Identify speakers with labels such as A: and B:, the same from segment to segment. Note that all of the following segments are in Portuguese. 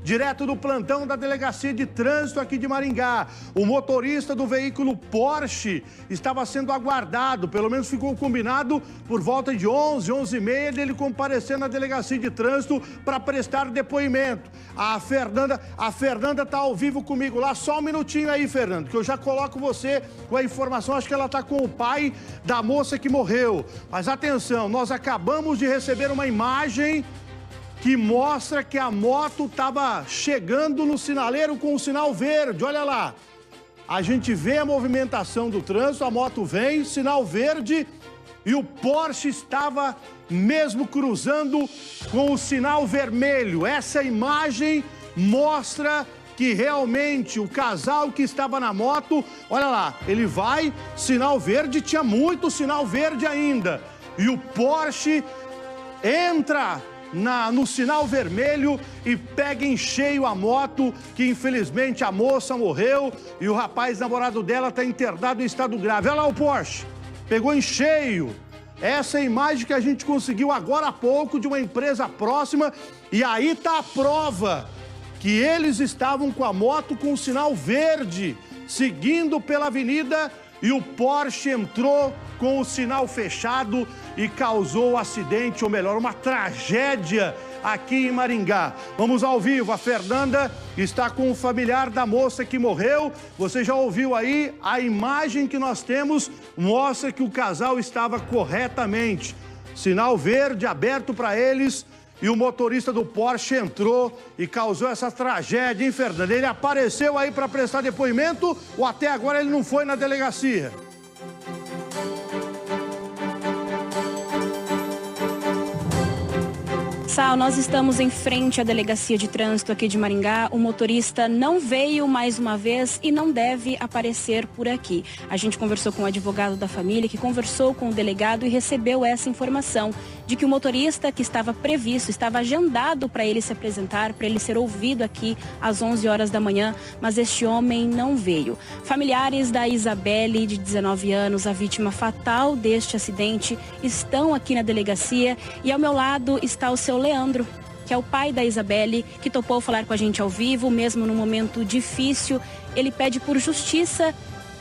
A: direto do plantão da Delegacia de Trânsito aqui de Maringá. O motorista do veículo Porsche estava sendo aguardado, pelo menos ficou combinado por volta de 11, 11h30 dele comparecer na Delegacia de Trânsito para prestar depoimento. A Fernanda está ao vivo comigo lá, só um minutinho aí, Fernando, que eu já coloco você com a informação. Acho que ela está com o pai da moça que morreu. Mas atenção, nós acabamos de receber uma imagem que mostra que a moto estava chegando no sinaleiro com o sinal verde. Olha lá, a gente vê a movimentação do trânsito, a moto vem, sinal verde, e o Porsche estava mesmo cruzando com o sinal vermelho. Essa imagem mostra que realmente o casal que estava na moto, olha lá, ele vai, sinal verde, tinha muito sinal verde ainda. E o Porsche entra no sinal vermelho e pega em cheio a moto, que infelizmente a moça morreu e o rapaz namorado dela está internado em estado grave. Olha lá o Porsche, pegou em cheio. Essa é a imagem que a gente conseguiu agora há pouco de uma empresa próxima, e aí está a prova que eles estavam com a moto com o sinal verde, seguindo pela avenida, e o Porsche entrou com o sinal fechado e causou um acidente, ou melhor, uma tragédia aqui em Maringá. Vamos ao vivo, a Fernanda está com o familiar da moça que morreu. Você já ouviu aí, a imagem que nós temos mostra que o casal estava corretamente. Sinal verde aberto para eles e o motorista do Porsche entrou e causou essa tragédia, hein, Fernanda? Ele apareceu aí para prestar depoimento ou até agora ele não foi na delegacia?
B: Sal, nós estamos em frente à Delegacia de Trânsito aqui de Maringá. O motorista não veio mais uma vez e não deve aparecer por aqui. A gente conversou com o advogado da família, que conversou com o delegado e recebeu essa informação de que o motorista que estava previsto, estava agendado para ele se apresentar, para ele ser ouvido aqui às 11 horas da manhã, mas este homem não veio. Familiares da Isabelle, de 19 anos, a vítima fatal deste acidente, estão aqui na delegacia e ao meu lado está o seu Leandro, que é o pai da Isabelle, que topou falar com a gente ao vivo, mesmo num momento difícil. Ele pede por justiça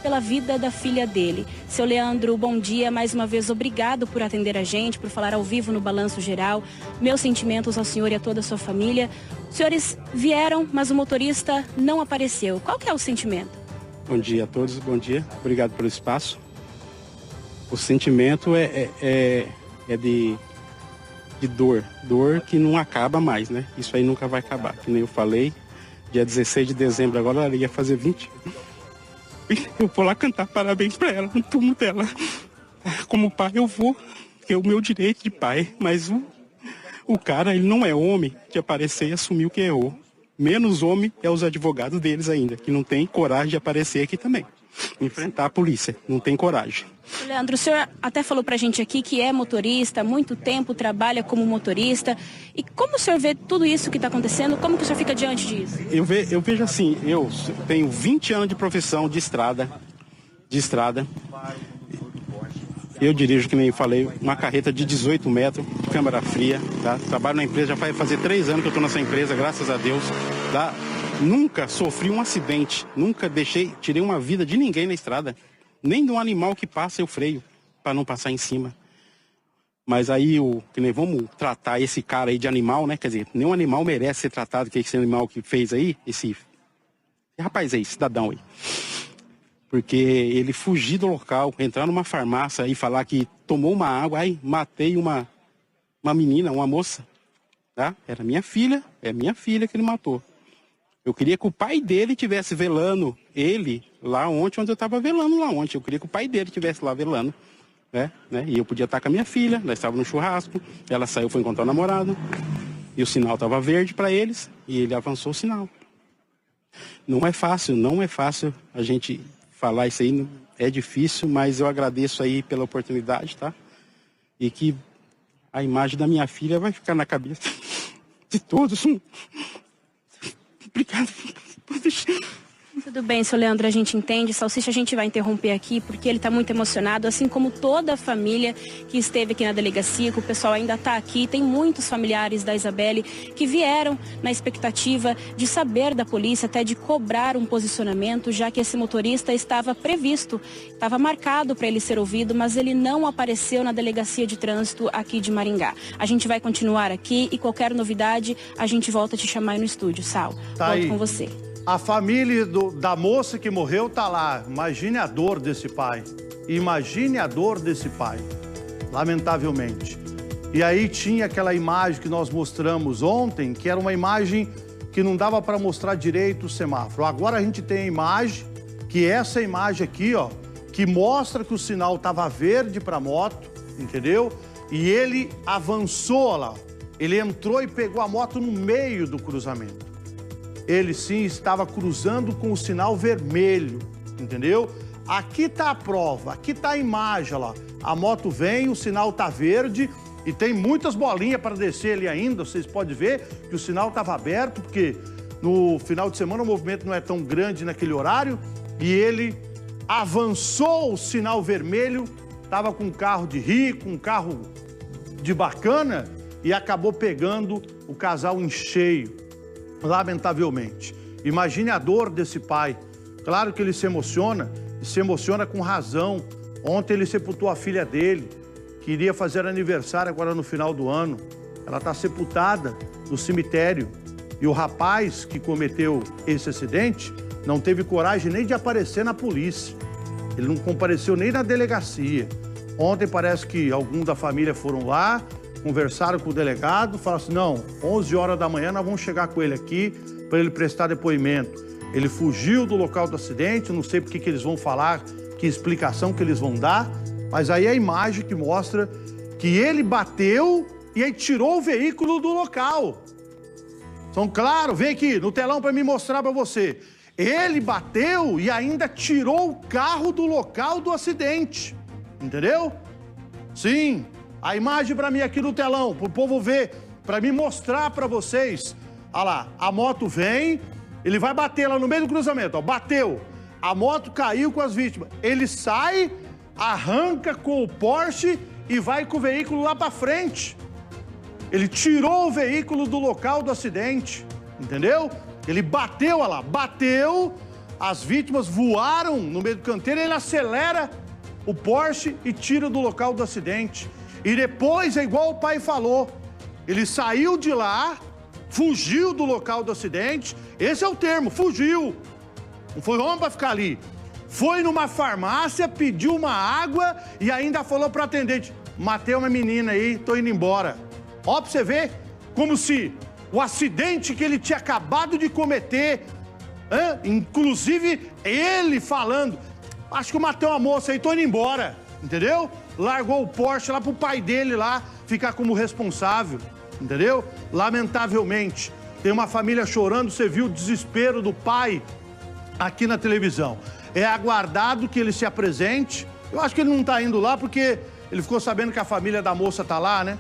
B: pela vida da filha dele. Seu Leandro, bom dia, mais uma vez obrigado por atender a gente, por falar ao vivo no Balanço Geral. Meus sentimentos ao senhor e a toda a sua família. Os senhores vieram, mas o motorista não apareceu. Qual que é o sentimento?
C: Bom dia a todos, bom dia, obrigado pelo espaço. O sentimento é de dor que não acaba mais, né? Isso aí nunca vai acabar, que nem eu falei, dia 16 de dezembro agora ela ia fazer 20. Eu vou lá cantar parabéns pra ela, no túmulo dela. Como pai eu vou, que é o meu direito de pai, mas o cara, ele não é homem de aparecer e assumir o que errou. Menos homem é os advogados deles ainda, que não tem coragem de aparecer aqui também. Enfrentar a polícia, não tem coragem.
B: Leandro, o senhor até falou pra gente aqui que é motorista, há muito tempo trabalha como motorista. E como o senhor vê tudo isso que está acontecendo? Como que o senhor fica diante disso?
C: Eu vejo assim, eu tenho 20 anos de profissão de estrada. Eu dirijo, que nem falei, uma carreta de 18 metros, câmara fria, tá? Trabalho na empresa, já vai fazer 3 anos que eu estou nessa empresa, graças a Deus, tá? Nunca sofri um acidente, nunca tirei uma vida de ninguém na estrada. Nem de um animal que passa eu freio, para não passar em cima. Mas aí, que nem vamos tratar esse cara aí de animal, né? Quer dizer, nenhum animal merece ser tratado, que esse animal que fez aí, esse rapaz aí, cidadão aí. Porque ele fugir do local, entrar numa farmácia e falar que tomou uma água, aí matei uma menina, uma moça, tá? Era minha filha, é minha filha que ele matou. Eu queria que o pai dele estivesse velando ele lá ontem, onde eu estava velando lá ontem. Eu queria que o pai dele estivesse lá velando, né? E eu podia estar com a minha filha, nós estávamos no churrasco, ela saiu, foi encontrar o namorado, e o sinal estava verde para eles, e ele avançou o sinal. Não é fácil a gente falar isso aí, é difícil, mas eu agradeço aí pela oportunidade, tá? E que a imagem da minha filha vai ficar na cabeça de todos. Obrigado por deixar.
B: Tudo bem, seu Leandro, a gente entende. Salsicha, a gente vai interromper aqui porque ele está muito emocionado, assim como toda a família que esteve aqui na delegacia, que o pessoal ainda está aqui. Tem muitos familiares da Isabelle que vieram na expectativa de saber da polícia, até de cobrar um posicionamento, já que esse motorista estava previsto, estava marcado para ele ser ouvido, mas ele não apareceu na delegacia de trânsito aqui de Maringá. A gente vai continuar aqui e qualquer novidade a gente volta a te chamar aí no estúdio, Sal.
A: Tá
B: Volto
A: aí.
B: com você.
A: A família da moça que morreu tá lá. Imagine a dor desse pai. Imagine a dor desse pai. Lamentavelmente. E aí tinha aquela imagem que nós mostramos ontem, que era uma imagem que não dava para mostrar direito o semáforo. Agora a gente tem a imagem, que é essa imagem aqui, ó, que mostra que o sinal estava verde para moto, entendeu? E ele avançou lá. Ele entrou e pegou a moto no meio do cruzamento. Ele sim estava cruzando com o sinal vermelho, entendeu? Aqui está a prova, aqui está a imagem, lá. A moto vem, o sinal está verde e tem muitas bolinhas para descer ali ainda. Vocês podem ver que o sinal estava aberto, porque no final de semana o movimento não é tão grande naquele horário. E ele avançou o sinal vermelho, estava com um carro de rico, um carro de bacana e acabou pegando o casal em cheio. Lamentavelmente. Imagine a dor desse pai. Claro que ele se emociona, e se emociona com razão. Ontem ele sepultou a filha dele, que iria fazer aniversário agora no final do ano. Ela está sepultada no cemitério. E o rapaz que cometeu esse acidente não teve coragem nem de aparecer na polícia. Ele não compareceu nem na delegacia. Ontem parece que alguns da família foram lá, conversaram com o delegado, falaram assim, não, 11 horas da manhã nós vamos chegar com ele aqui para ele prestar depoimento. Ele fugiu do local do acidente, não sei porque que eles vão falar, que explicação que eles vão dar, mas aí a imagem que mostra que ele bateu e aí tirou o veículo do local. Então, claro, vem aqui no telão para me mostrar para você. Ele bateu e ainda tirou o carro do local do acidente, entendeu? Sim. A imagem para mim aqui no telão, para o povo ver, para mim mostrar para vocês. Olha lá, a moto vem, ele vai bater lá no meio do cruzamento, ó, bateu. A moto caiu com as vítimas. Ele sai, arranca com o Porsche e vai com o veículo lá para frente. Ele tirou o veículo do local do acidente, entendeu? Ele bateu, olha lá, bateu, as vítimas voaram no meio do canteiro, ele acelera o Porsche e tira do local do acidente. E depois, é igual o pai falou, ele saiu de lá, fugiu do local do acidente, esse é o termo, fugiu. Não foi homem para ficar ali. Foi numa farmácia, pediu uma água e ainda falou para o atendente, matei uma menina aí, tô indo embora. Ó, pra você ver, como se o acidente que ele tinha acabado de cometer, inclusive ele falando, acho que eu matei uma moça aí, tô indo embora, entendeu? Largou o Porsche lá pro pai dele lá ficar como responsável, entendeu? Lamentavelmente, tem uma família chorando, você viu o desespero do pai aqui na televisão. É aguardado que ele se apresente. Eu acho que ele não tá indo lá porque ele ficou sabendo que a família da moça tá lá, né?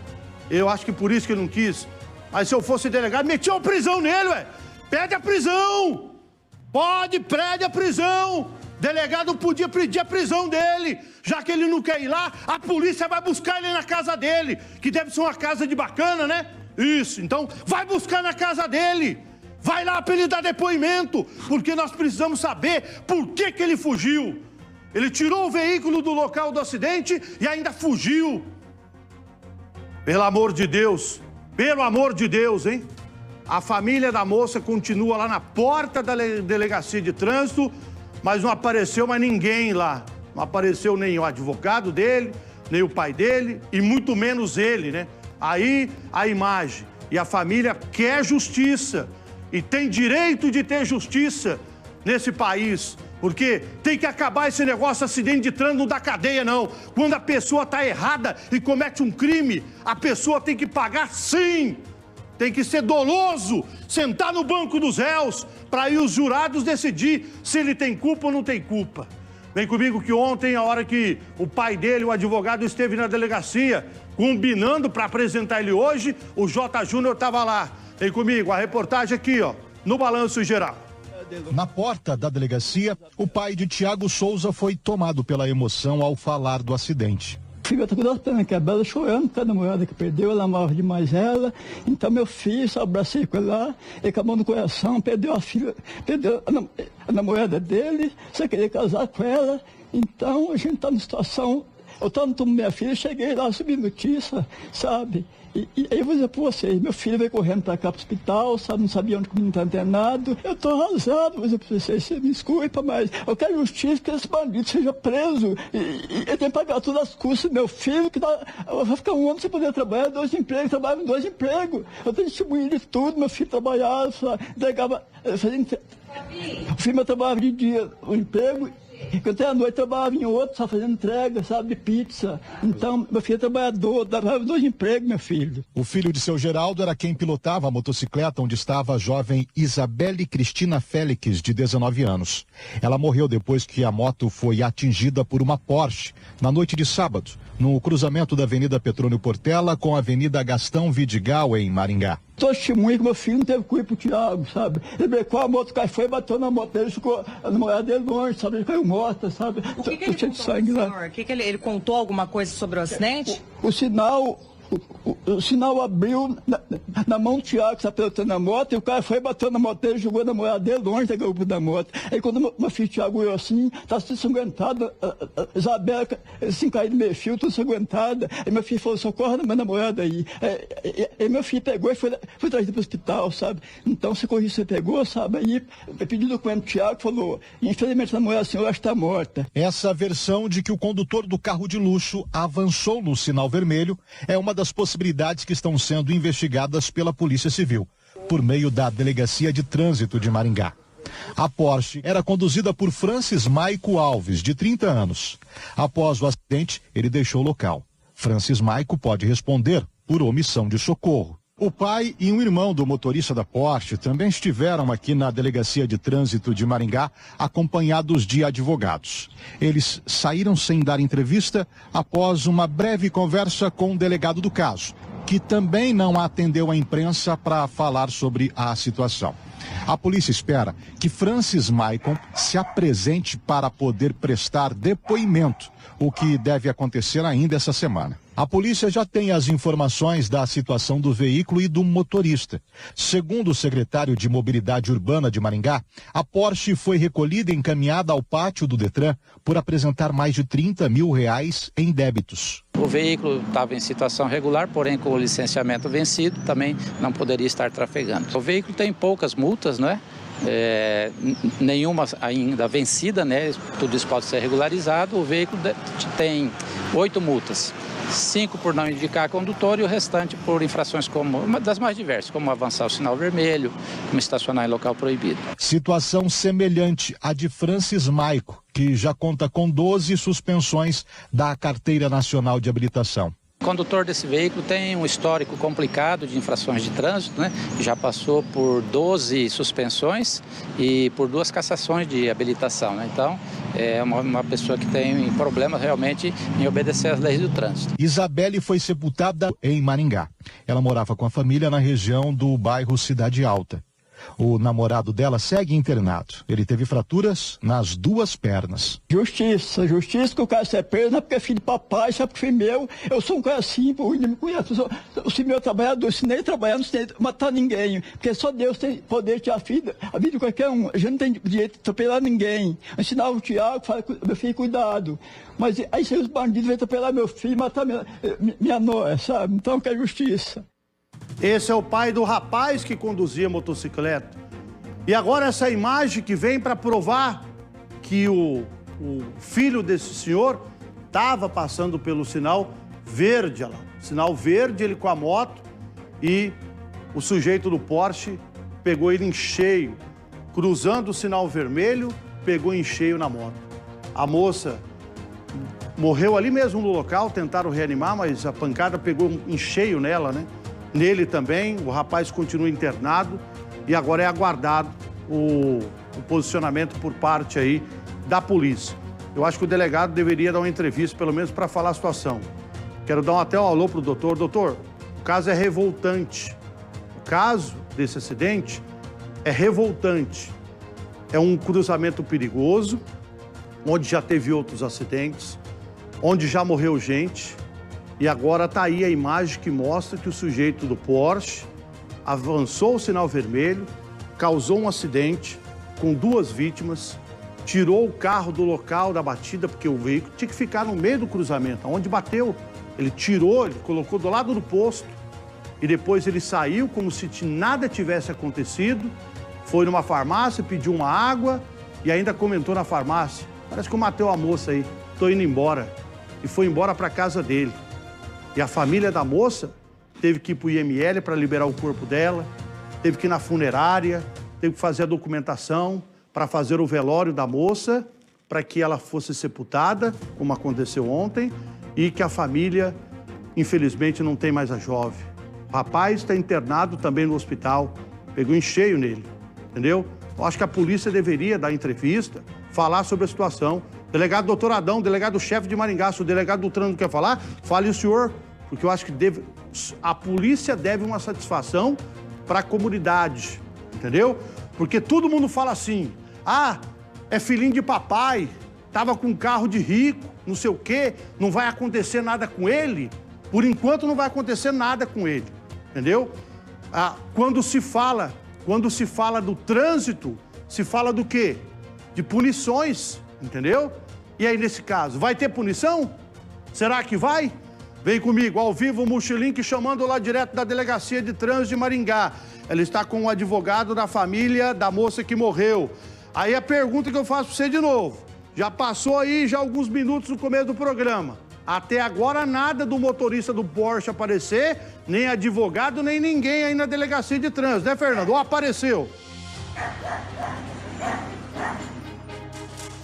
A: Eu acho que por isso que ele não quis. Mas se eu fosse delegado, metia uma prisão nele, ué. Pede a prisão. Pede a prisão. Delegado podia pedir a prisão dele. Já que ele não quer ir lá, a polícia vai buscar ele na casa dele. Que deve ser uma casa de bacana, né? Isso, então vai buscar na casa dele. Vai lá para ele dar depoimento. Porque nós precisamos saber por que que ele fugiu. Ele tirou o veículo do local do acidente e ainda fugiu. Pelo amor de Deus, hein? A família da moça continua lá na porta da delegacia de trânsito, mas não apareceu mais ninguém lá. Não apareceu nem o advogado dele, nem o pai dele, e muito menos ele, né? Aí a imagem. E a família quer justiça, e tem direito de ter justiça nesse país. Porque tem que acabar esse negócio, acidente de trânsito não dá cadeia, não. Quando a pessoa está errada e comete um crime, a pessoa tem que pagar sim. Tem que ser doloso, sentar no banco dos réus, para aí os jurados decidir se ele tem culpa ou não tem culpa. Vem comigo que ontem, a hora que o pai dele, o advogado, esteve na delegacia, combinando para apresentar ele hoje, o J. Júnior estava lá. Vem comigo, a reportagem aqui, ó, no Balanço Geral.
D: Na porta da delegacia, o pai de Tiago Souza foi tomado pela emoção ao falar do acidente.
E: O filho está com duas pernas quebradas, chorando por causa da namorada que perdeu, ela amava demais ela. Então meu filho, só abracei com ele lá, ele acabou no coração, perdeu a filha, perdeu a namorada dele, só queria casar com ela. Então a gente está numa situação, eu estava com minha filha, cheguei lá, subi notícia, sabe? E aí eu vou dizer para vocês, meu filho veio correndo para cá para o hospital, sabe, não sabia onde o menino está internado. Eu estou arrasado, vou dizer para vocês, você me desculpa, mas eu quero justiça que esse bandido seja preso. E ele tem que pagar todas as custas do meu filho, que vai ficar um ano sem poder trabalhar, 2 empregos, trabalhava em 2 empregos. Eu tenho distribuído de tudo, meu filho trabalhava, entregava, o filho meu trabalhava de dia no emprego. Porque até à noite trabalhava em outro, só fazendo entrega, sabe, de pizza. Então, meu filho é trabalhador, trabalhava 2 empregos, meu filho.
D: O filho de seu Geraldo era quem pilotava a motocicleta onde estava a jovem Isabelle Cristina Félix, de 19 anos. Ela morreu depois que a moto foi atingida por uma Porsche, na noite de sábado, no cruzamento da Avenida Petrônio Portela com a Avenida Gastão Vidigal, em Maringá.
E: Tô testemunha que meu filho não teve culpa pro Tiago, sabe? Ele brecou a moto, o cara foi, bateu na moto dele, ficou a namorada dele longe, sabe? Ele caiu morta, sabe?
F: O que ele contou,
E: sangue lá.
F: O que ele contou alguma coisa sobre o acidente?
E: O sinal abriu na mão do Tiago, que está pilotando a moto, e o cara foi, bateu na moto dele, jogou a namorada dele longe da garupa da moto. Aí quando meu filho Tiago olhou assim, tá se ensanguentado, a Isabela assim caindo meio fio, tudo ensanguentada. Aí meu filho falou, socorra na minha namorada aí. Aí meu filho pegou e foi trazido para o hospital, sabe? Então você corrigiu, você pegou, sabe? Aí pediu documento do Tiago, falou, infelizmente a namorada da senhora está morta.
D: Essa versão de que o condutor do carro de luxo avançou no sinal vermelho é uma das possibilidades que estão sendo investigadas pela Polícia Civil, por meio da Delegacia de Trânsito de Maringá. A Porsche era conduzida por Francis Maico Alves, de 30 anos. Após o acidente, ele deixou o local. Francis Maico pode responder por omissão de socorro. O pai e um irmão do motorista da Porsche também estiveram aqui na Delegacia de Trânsito de Maringá, acompanhados de advogados. Eles saíram sem dar entrevista após uma breve conversa com o delegado do caso, que também não atendeu a imprensa para falar sobre a situação. A polícia espera que Francis Maicon se apresente para poder prestar depoimento, o que deve acontecer ainda essa semana. A polícia já tem as informações da situação do veículo e do motorista. Segundo o secretário de Mobilidade Urbana de Maringá, a Porsche foi recolhida e encaminhada ao pátio do Detran por apresentar mais de R$30 mil em débitos.
G: O veículo estava em situação regular, porém com o licenciamento vencido, também não poderia estar trafegando. O veículo tem poucas multas, não é? Nenhuma ainda vencida, né? Tudo isso pode ser regularizado. O veículo tem 8 multas, 5 por não indicar condutor e o restante por infrações como uma das mais diversas, como avançar o sinal vermelho, como estacionar em local proibido.
D: Situação semelhante à de Francis Maico, que já conta com 12 suspensões da Carteira Nacional de Habilitação.
G: O condutor desse veículo tem um histórico complicado de infrações de trânsito, né? Já passou por 12 suspensões e por 2 cassações de habilitação, né? Então, é uma pessoa que tem problemas realmente em obedecer às leis do trânsito.
D: Isabelle foi sepultada em Maringá. Ela morava com a família na região do bairro Cidade Alta. O namorado dela segue internado. Ele teve fraturas nas 2 pernas.
E: Justiça que o cara se é preso, não é porque é filho de papai, só porque filho meu. Eu sou um cara simples, não me conhece. Eu sou meu trabalhador, se nem trabalhar, não sei matar ninguém. Porque só Deus tem poder de tirar a vida de qualquer um. A gente não tem direito de atropelar ninguém. Ensinar o Tiago, fala, meu filho, cuidado. Mas aí se os bandidos vêm atropelar meu filho, matar minha nora, sabe? Então que é justiça.
A: Esse é o pai do rapaz que conduzia a motocicleta. E agora essa imagem que vem para provar que o filho desse senhor estava passando pelo sinal verde, olha lá. Sinal verde, ele com a moto, e o sujeito do Porsche pegou ele em cheio, cruzando o sinal vermelho, pegou em cheio na moto. A moça morreu ali mesmo no local, tentaram reanimar, mas a pancada pegou em cheio nela, né? Nele também, o rapaz continua internado e agora é aguardado o posicionamento por parte aí da polícia. Eu acho que o delegado deveria dar uma entrevista, pelo menos para falar a situação. Quero dar até um alô pro doutor. Doutor, o caso é revoltante. O caso desse acidente é revoltante. É um cruzamento perigoso, onde já teve outros acidentes, onde já morreu gente. E agora está aí a imagem que mostra que o sujeito do Porsche avançou o sinal vermelho, causou um acidente com 2 vítimas, tirou o carro do local da batida, porque o veículo tinha que ficar no meio do cruzamento, onde bateu. Ele tirou, ele colocou do lado do posto e depois ele saiu como se nada tivesse acontecido, foi numa farmácia, pediu uma água e ainda comentou na farmácia: parece que eu matei a moça aí, tô indo embora. E foi embora para casa dele. E a família da moça teve que ir para o IML para liberar o corpo dela, teve que ir na funerária, teve que fazer a documentação para fazer o velório da moça, para que ela fosse sepultada, como aconteceu ontem, e que a família, infelizmente, não tem mais a jovem. O rapaz está internado também no hospital, pegou em cheio nele, entendeu? Eu acho que a polícia deveria dar entrevista, falar sobre a situação. Delegado doutor Adão, delegado-chefe de Maringá, se o delegado do trânsito quer falar, fale o senhor, porque eu acho que a polícia deve uma satisfação para a comunidade, entendeu? Porque todo mundo fala assim: ah, é filhinho de papai, tava com um carro de rico, não sei o quê, não vai acontecer nada com ele. Por enquanto não vai acontecer nada com ele, entendeu? Ah, quando se fala do trânsito, se fala do quê? De punições, entendeu? E aí, nesse caso, vai ter punição? Será que vai? Vem comigo, ao vivo, o Mochilink chamando lá direto da Delegacia de Trânsito de Maringá. Ela está com o advogado da família da moça que morreu. Aí a pergunta que eu faço para você de novo. Já passou aí já alguns minutos no começo do programa. Até agora nada do motorista do Porsche aparecer, nem advogado, nem ninguém aí na Delegacia de Trânsito, né, Fernando? Ou apareceu?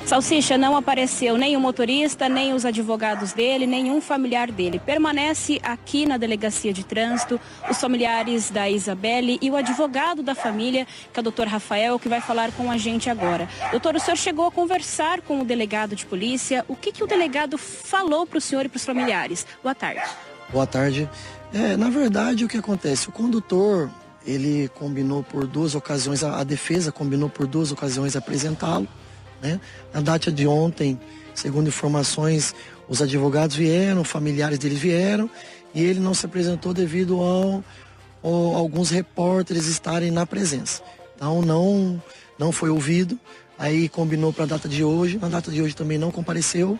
B: Salsicha, não apareceu nem o motorista, nem os advogados dele, nenhum familiar dele. Permanece aqui na Delegacia de Trânsito os familiares da Isabelle e o advogado da família, que é o doutor Rafael, que vai falar com a gente agora. Doutor, o senhor chegou a conversar com o delegado de polícia. O que o delegado falou para o senhor e para os familiares? Boa tarde.
H: Boa tarde. Na verdade, o que acontece? O condutor, ele combinou por 2 ocasiões, a defesa combinou por 2 ocasiões apresentá-lo. Na data de ontem, segundo informações, os advogados vieram, familiares deles vieram, e ele não se apresentou devido a alguns repórteres estarem na presença. Então não foi ouvido, aí combinou para a data de hoje, na data de hoje também não compareceu.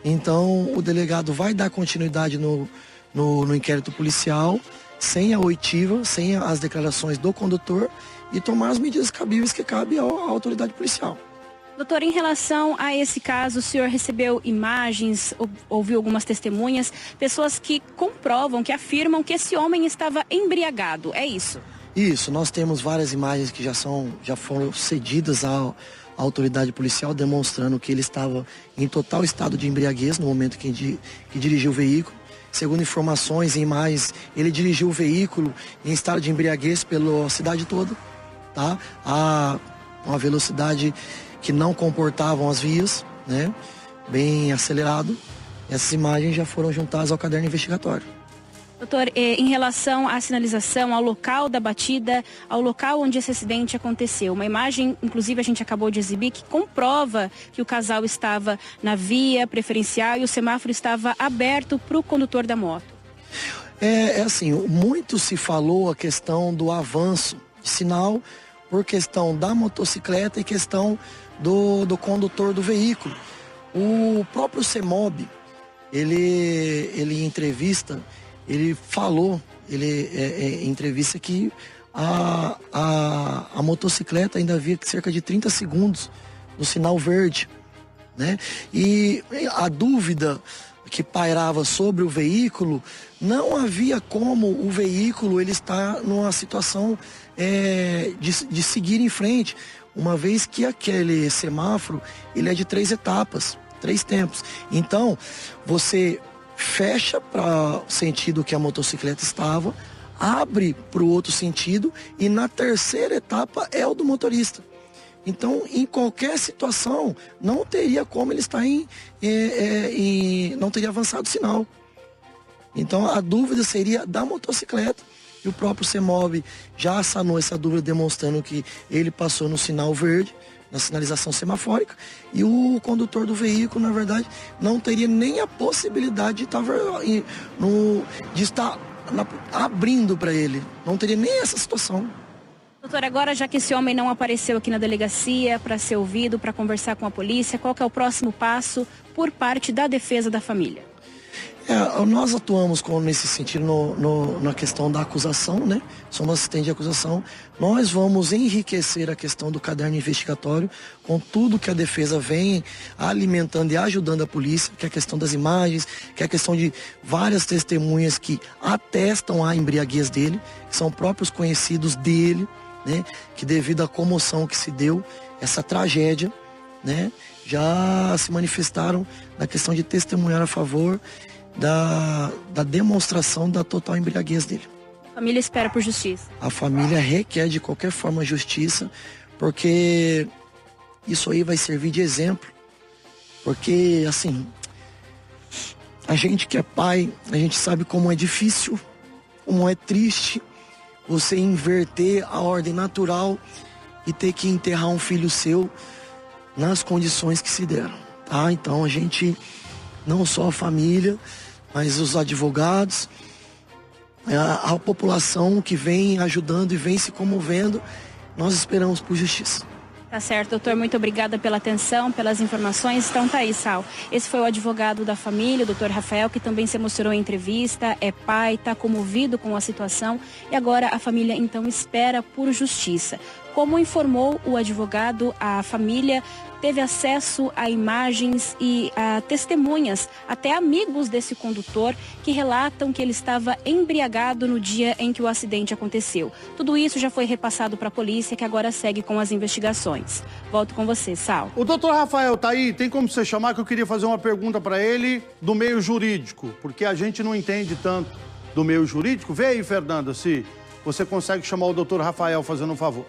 H: Então o delegado vai dar continuidade no inquérito policial, sem a oitiva, sem as declarações do condutor, e tomar as medidas cabíveis que cabe à autoridade policial.
B: Doutor, em relação a esse caso, o senhor recebeu imagens, ouviu algumas testemunhas, pessoas que comprovam, que afirmam que esse homem estava embriagado, é isso?
H: Isso, nós temos várias imagens que já foram cedidas à autoridade policial, demonstrando que ele estava em total estado de embriaguez no momento que dirigiu o veículo. Segundo informações e imagens, ele dirigiu o veículo em estado de embriaguez pela cidade toda, tá? A uma velocidade que não comportavam as vias, bem acelerado. Essas imagens já foram juntadas ao caderno investigatório.
B: Doutor, em relação à sinalização, ao local da batida, ao local onde esse acidente aconteceu, uma imagem, inclusive a gente acabou de exibir, que comprova que o casal estava na via preferencial e o semáforo estava aberto para o condutor da moto.
H: Assim, muito se falou a questão do avanço de sinal por questão da motocicleta e questão do condutor do veículo. O próprio CEMOB, ele em entrevista, ele falou, em entrevista que a motocicleta ainda havia cerca de 30 segundos no sinal verde, E a dúvida que pairava sobre o veículo, não havia como o veículo ele estar numa situação de seguir em frente, uma vez que aquele semáforo ele é de 3 etapas, 3 tempos. Então, você fecha para o sentido que a motocicleta estava, abre para o outro sentido e na terceira etapa é o do motorista. Então, em qualquer situação, não teria como ele estar não teria avançado o sinal. Então, a dúvida seria da motocicleta E o próprio CEMOB já sanou essa dúvida, demonstrando que ele passou no sinal verde, na sinalização semafórica, e o condutor do veículo, na verdade, não teria nem a possibilidade de estar abrindo para ele. Não teria nem essa situação.
B: Doutor, agora já que esse homem não apareceu aqui na delegacia para ser ouvido, para conversar com a polícia, qual que é o próximo passo por parte da defesa da família?
H: Nós atuamos nesse sentido na questão da acusação, né? Somos assistentes de acusação. Nós vamos enriquecer a questão do caderno investigatório com tudo que a defesa vem alimentando e ajudando a polícia, que é a questão das imagens, que é a questão de várias testemunhas que atestam a embriaguez dele, que são próprios conhecidos dele, né? Que devido à comoção que se deu, essa tragédia, né? Já se manifestaram na questão de testemunhar a favor da demonstração da total embriaguez dele.
B: A família espera por justiça.
H: A família requer de qualquer forma justiça, porque isso aí vai servir de exemplo. Porque, assim, a gente que é pai, a gente sabe como é difícil, como é triste você inverter a ordem natural e ter que enterrar um filho seu nas condições que se deram, tá? Então a gente, não só a família, mas os advogados, a população que vem ajudando e vem se comovendo, nós esperamos por justiça.
B: Tá certo, doutor, muito obrigada pela atenção, pelas informações. Então tá aí, Sal. Esse foi o advogado da família, o doutor Rafael, que também se emocionou em entrevista, é pai, tá comovido com a situação e agora a família então espera por justiça. Como informou o advogado, a família teve acesso a imagens e a testemunhas, até amigos desse condutor, que relatam que ele estava embriagado no dia em que o acidente aconteceu. Tudo isso já foi repassado para a polícia, que agora segue com as investigações. Volto com você, Sal.
A: O doutor Rafael tá aí, tem como você chamar, que eu queria fazer uma pergunta para ele do meio jurídico, porque a gente não entende tanto do meio jurídico. Vê aí, Fernanda, se você consegue chamar o doutor Rafael fazendo um favor.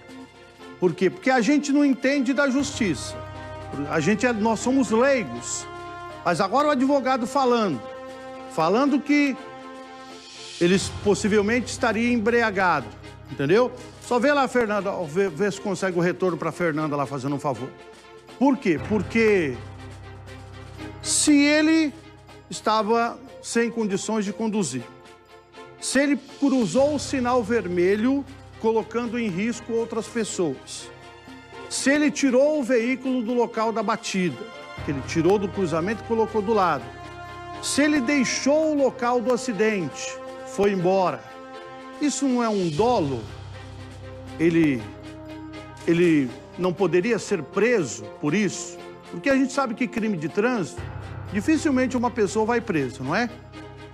A: Por quê? Porque a gente não entende da justiça. Nós somos leigos. Mas agora o advogado falando que ele possivelmente estaria embriagado, entendeu? Só vê lá, Fernanda, vê se consegue o retorno para Fernanda lá fazendo um favor. Por quê? Porque se ele estava sem condições de conduzir, se ele cruzou o sinal vermelho, colocando em risco outras pessoas. Se ele tirou o veículo do local da batida, que ele tirou do cruzamento e colocou do lado. Se ele deixou o local do acidente, foi embora. Isso não é um dolo? Ele não poderia ser preso por isso? Porque a gente sabe que crime de trânsito, dificilmente uma pessoa vai presa, não é?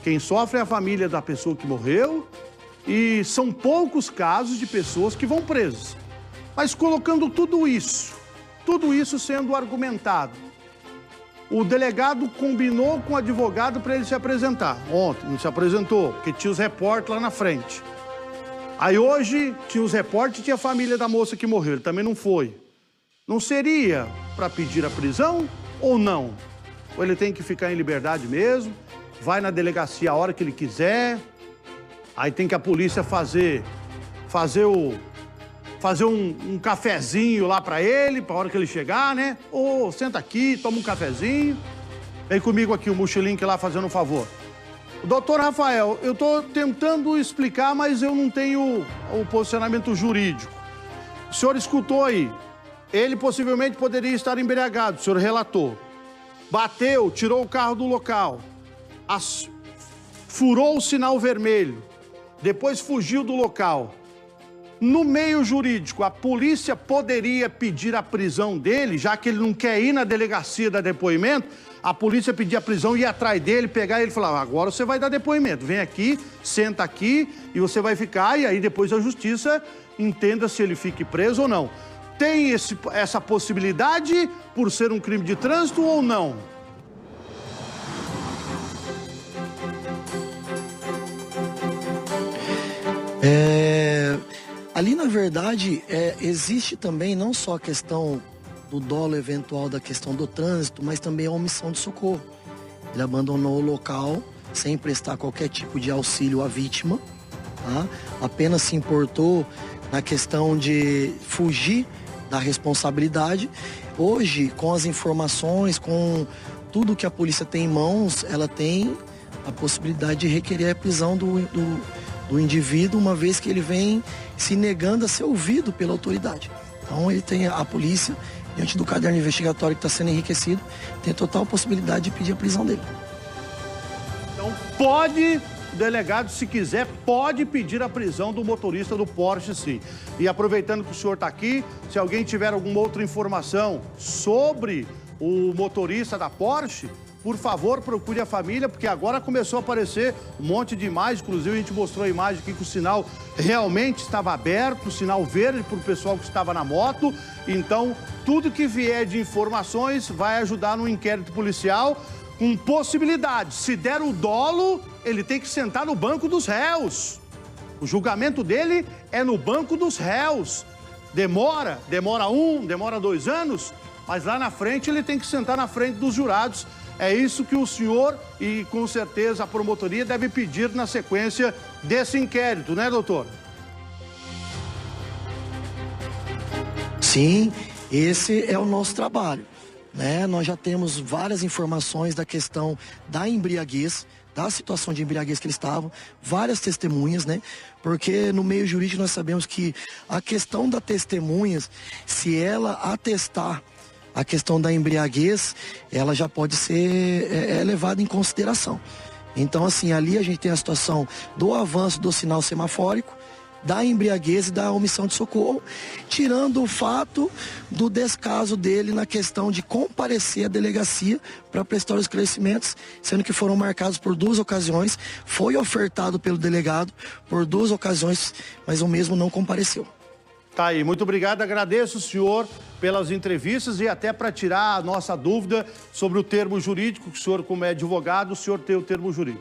A: Quem sofre é a família da pessoa que morreu, e são poucos casos de pessoas que vão presas. Mas colocando tudo isso sendo argumentado, o delegado combinou com o advogado para ele se apresentar. Ontem não se apresentou, porque tinha os repórteres lá na frente. Aí hoje tinha os repórteres e tinha a família da moça que morreu, ele também não foi. Não seria para pedir a prisão ou não? Ou ele tem que ficar em liberdade mesmo, vai na delegacia a hora que ele quiser. Aí tem que a polícia fazer um cafezinho lá pra ele, pra hora que ele chegar, né? Ô, senta aqui, toma um cafezinho. Vem comigo aqui, o Mochilink lá fazendo um favor. Doutor Rafael, eu tô tentando explicar, mas eu não tenho o posicionamento jurídico. O senhor escutou aí. Ele possivelmente poderia estar embriagado, o senhor relatou. Bateu, tirou o carro do local. Furou o sinal vermelho. Depois fugiu do local. No meio jurídico, a polícia poderia pedir a prisão dele, já que ele não quer ir na delegacia dar depoimento, a polícia pedir a prisão, ir atrás dele, pegar ele e falar, agora você vai dar depoimento, vem aqui, senta aqui e você vai ficar, e aí depois a justiça entenda se ele fique preso ou não. Tem essa possibilidade por ser um crime de trânsito ou não?
H: Ali, na verdade, existe também não só a questão do dolo eventual da questão do trânsito, mas também a omissão de socorro. Ele abandonou o local sem prestar qualquer tipo de auxílio à vítima, tá? Apenas se importou na questão de fugir da responsabilidade. Hoje, com as informações, com tudo que a polícia tem em mãos, ela tem a possibilidade de requerer a prisão do indivíduo, uma vez que ele vem se negando a ser ouvido pela autoridade. Então, ele tem a polícia, diante do caderno investigatório que está sendo enriquecido, tem total possibilidade de pedir a prisão dele.
A: Então, pode, o delegado, se quiser, pode pedir a prisão do motorista do Porsche, sim. E aproveitando que o senhor está aqui, se alguém tiver alguma outra informação sobre o motorista da Porsche, por favor, procure a família, porque agora começou a aparecer um monte de imagens. Inclusive, a gente mostrou a imagem aqui que o sinal realmente estava aberto, o sinal verde para o pessoal que estava na moto. Então, tudo que vier de informações vai ajudar no inquérito policial, com possibilidade. Se der o dolo, ele tem que sentar no banco dos réus. O julgamento dele é no banco dos réus. Demora 1, demora 2 anos, mas lá na frente ele tem que sentar na frente dos jurados. É isso que o senhor e, com certeza, a promotoria deve pedir na sequência desse inquérito, né, doutor?
H: Sim, esse é o nosso trabalho, né? Nós já temos várias informações da questão da embriaguez, da situação de embriaguez que eles estavam, várias testemunhas, né? Porque no meio jurídico nós sabemos que a questão das testemunhas, se ela atestar a questão da embriaguez, ela já pode ser levada em consideração. Então, assim, ali a gente tem a situação do avanço do sinal semafórico, da embriaguez e da omissão de socorro, tirando o fato do descaso dele na questão de comparecer à delegacia para prestar os esclarecimentos, sendo que foram marcados por 2 ocasiões, foi ofertado pelo delegado por 2 ocasiões, mas o mesmo não compareceu.
A: Tá aí, muito obrigado, agradeço o senhor pelas entrevistas e até para tirar a nossa dúvida sobre o termo jurídico, que o senhor, como é advogado, o senhor tem o termo jurídico.